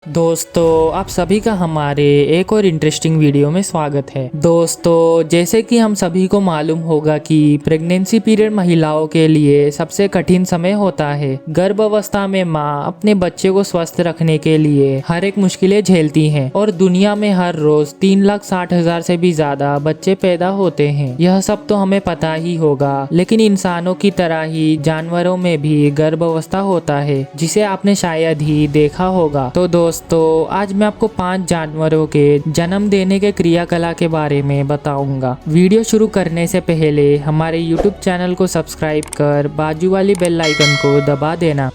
दोस्तों आप सभी का हमारे एक और इंटरेस्टिंग वीडियो में स्वागत है। दोस्तों जैसे कि हम सभी को मालूम होगा कि प्रेगनेंसी पीरियड महिलाओं के लिए सबसे कठिन समय होता है। गर्भावस्था में माँ अपने बच्चे को स्वस्थ रखने के लिए हर एक मुश्किलें झेलती हैं और दुनिया में हर रोज 3,60,000 से भी ज्यादा बच्चे पैदा होते हैं। यह सब तो हमें पता ही होगा, लेकिन इंसानों की तरह ही जानवरों में भी गर्भावस्था होता है, जिसे आपने शायद ही देखा होगा। तो दोस्तों आज मैं आपको 5 जानवरों के जन्म देने के क्रियाकला के बारे में बताऊंगा। वीडियो शुरू करने से पहले हमारे YouTube चैनल को सब्सक्राइब कर बाजू वाली बेल आइकन को दबा देना।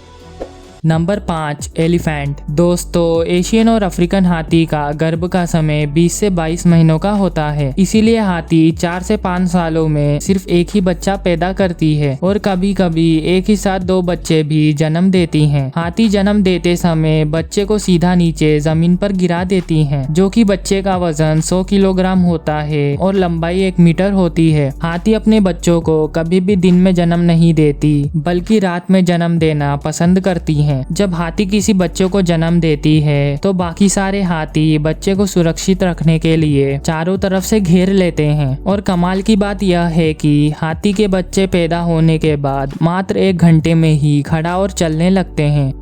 Number 5 elephant. दोस्तों एशियन और अफ्रीकन हाथी का गर्भ का समय 20 से 22 महीनों का होता है। इसीलिए हाथी 4 से 5 सालों में सिर्फ एक ही बच्चा पैदा करती है और कभी कभी एक ही साथ 2 बच्चे भी जन्म देती हैं। हाथी जन्म देते समय बच्चे को सीधा नीचे जमीन पर गिरा देती हैं, जो कि बच्चे का वजन 100 किलोग्राम होता है और लंबाई 1 मीटर होती है। हाथी अपने बच्चों को कभी भी दिन में जन्म नहीं देती, बल्कि रात में जन्म देना पसंद करती हैं। जब हाथी किसी बच्चे को जन्म देती है तो बाकी सारे हाथी बच्चे को सुरक्षित रखने के लिए चारों तरफ से घेर लेते हैं। और कमाल की बात यह है कि हाथी के बच्चे पैदा होने के बाद मात्र 1 घंटे में ही खड़ा और चलने लगते हैं।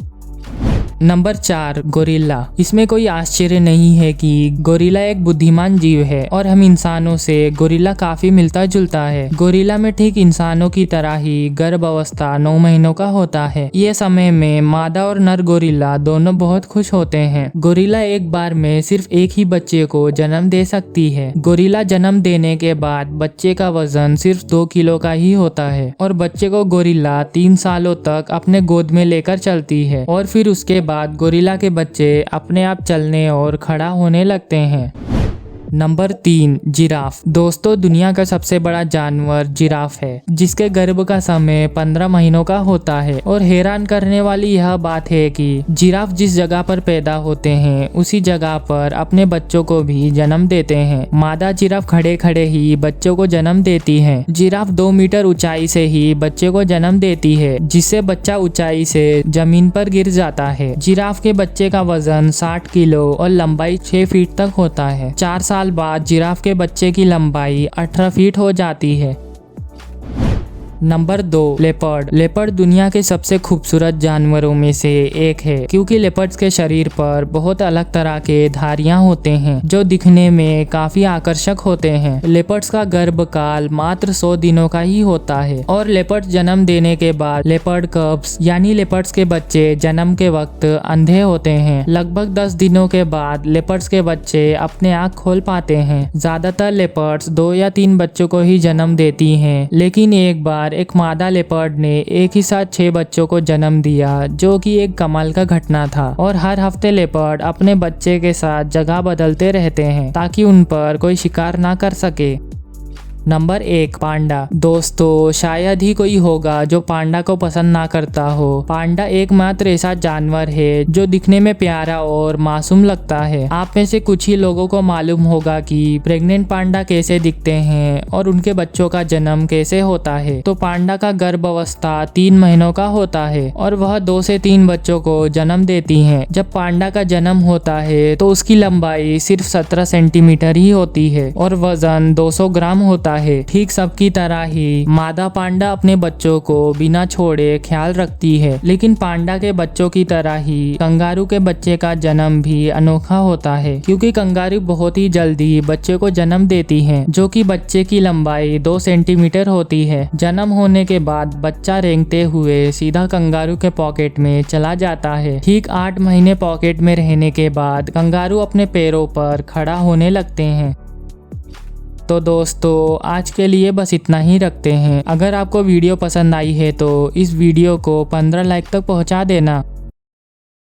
Number 4 gorilla. इसमें कोई आश्चर्य नहीं है कि गोरिल्ला एक बुद्धिमान जीव है और हम इंसानों से गोरिल्ला काफी मिलता जुलता है। गोरिल्ला में ठीक इंसानों की तरह ही गर्भावस्था 9 महीनों का होता है। ये समय में मादा और नर गोरिल्ला दोनों बहुत खुश होते हैं। गोरिल्ला एक बार में सिर्फ एक ही बच्चे को जन्म दे सकती है। गोरिल्ला जन्म देने के बाद बच्चे का वजन सिर्फ 2 किलो का ही होता है और बच्चे को गोरिल्ला 3 सालों तक अपने गोद में लेकर चलती है और फिर उसके बाद गोरिल्ला के बच्चे अपने आप चलने और खड़ा होने लगते हैं। Number 3 giraffe. दोस्तों दुनिया का सबसे बड़ा जानवर जिराफ है, जिसके गर्भ का समय 15 महीनों का होता है। और हैरान करने वाली यह बात है कि जिराफ जिस जगह पर पैदा होते हैं उसी जगह पर अपने बच्चों को भी जन्म देते हैं। मादा जिराफ खड़े खड़े ही बच्चों को जन्म देती है। जिराफ 2 मीटर ऊंचाई से ही बच्चे को जन्म देती है, जिससे बच्चा ऊंचाई से जमीन पर गिर जाता है। जिराफ के बच्चे का वजन 60 किलो और लंबाई 6 फीट तक होता है। 4 साल बाद जिराफ के बच्चे की लंबाई 18 फीट हो जाती है। Number 2 leopard. लेपर्ड दुनिया के सबसे खूबसूरत जानवरों में से एक है, क्योंकि लेपर्ड्स के शरीर पर बहुत अलग तरह के धारियां होते हैं जो दिखने में काफी आकर्षक होते हैं। लेपर्ड्स का गर्भकाल मात्र 100 दिनों का ही होता है और लेपर्ड्स जन्म देने के बाद लेपर्ड कब्स यानी लेपर्ड्स के बच्चे जन्म के वक्त अंधे होते हैं। लगभग 10 दिनों के बाद लेपर्ड्स के बच्चे अपने आँख खोल पाते हैं। ज्यादातर लेपर्ड्स 2 या 3 बच्चों को ही जन्म देती हैं, लेकिन एक बार एक मादा लेपर्ड ने एक ही साथ 6 बच्चों को जन्म दिया, जो कि एक कमाल का घटना था। और हर हफ्ते लेपर्ड अपने बच्चे के साथ जगह बदलते रहते हैं ताकि उन पर कोई शिकार ना कर सके। नंबर 1 पांडा। दोस्तों शायद ही कोई होगा जो पांडा को पसंद ना करता हो। पांडा एकमात्र ऐसा जानवर है जो दिखने में प्यारा और मासूम लगता है। आप में से कुछ ही लोगों को मालूम होगा कि प्रेग्नेंट पांडा कैसे दिखते हैं और उनके बच्चों का जन्म कैसे होता है। तो पांडा का गर्भावस्था 3 महीनों का होता है और वह 2 से 3 बच्चों को जन्म देती हैं। जब पांडा का जन्म होता है तो उसकी लंबाई सिर्फ 17 सेंटीमीटर ही होती है और वजन 200 ग्राम होता है। ठीक सबकी तरह ही मादा पांडा अपने बच्चों को बिना छोड़े ख्याल रखती है, लेकिन पांडा के बच्चों की तरह ही कंगारू के बच्चे का जन्म भी अनोखा होता है, क्योंकि कंगारू बहुत ही जल्दी बच्चे को जन्म देती है, जो कि बच्चे की लंबाई 2 सेंटीमीटर होती है। जन्म होने के बाद बच्चा रेंगते हुए सीधा कंगारू के पॉकेट में चला जाता है। ठीक 8 महीने पॉकेट में रहने के बाद कंगारू अपने पैरों पर खड़ा होने लगते हैं। तो दोस्तों आज के लिए बस इतना ही रखते हैं। अगर आपको वीडियो पसंद आई है तो इस वीडियो को 15 लाइक तक पहुंचा देना।